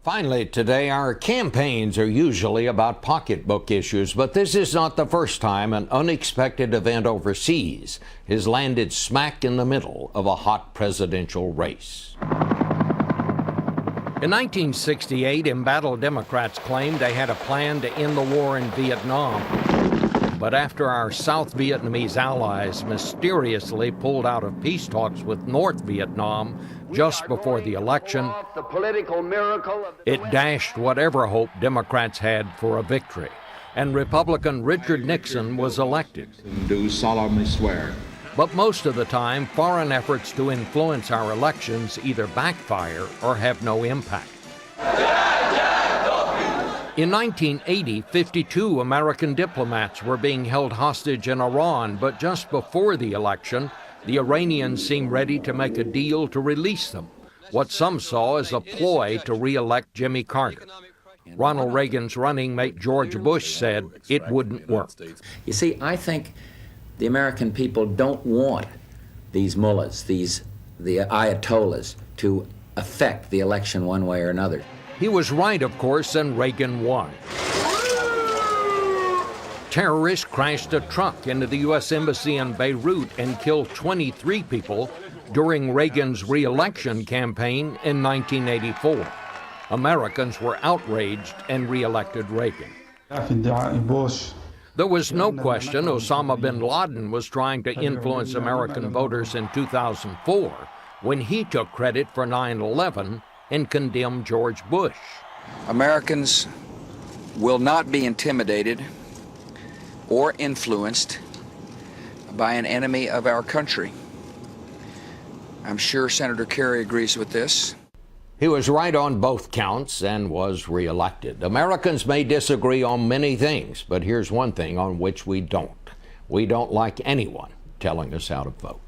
Finally today, our campaigns are usually about pocketbook issues, but this is not the first time an unexpected event overseas has landed smack in the middle of a hot presidential race. In 1968, embattled Democrats claimed they had a plan to end the war in Vietnam. But after our South Vietnamese allies mysteriously pulled out of peace talks with North Vietnam just before the election, it dashed whatever hope Democrats had for a victory, and Republican Richard Nixon was elected. Do solemnly swear. But most of the time, foreign efforts to influence our elections either backfire or have no impact. In 1980, 52 American diplomats were being held hostage in Iran, but just before the election, the Iranians seemed ready to make a deal to release them, what some saw as a ploy to re-elect Jimmy Carter. Ronald Reagan's running mate George Bush said it wouldn't work. You see, I think the American people don't want these mullahs, the ayatollahs, to affect the election one way or another. He was right, of course, and Reagan won. Terrorists crashed a truck into the U.S. Embassy in Beirut and killed 23 people during Reagan's re-election campaign in 1984. Americans were outraged and re-elected Reagan. There was no question Osama bin Laden was trying to influence American voters in 2004 when he took credit for 9/11 and condemned George Bush. Americans will not be intimidated or influenced by an enemy of our country. I'm sure Senator Kerry agrees with this. He was right on both counts and was reelected. Americans may disagree on many things, but here's one thing on which we don't. We don't like anyone telling us how to vote.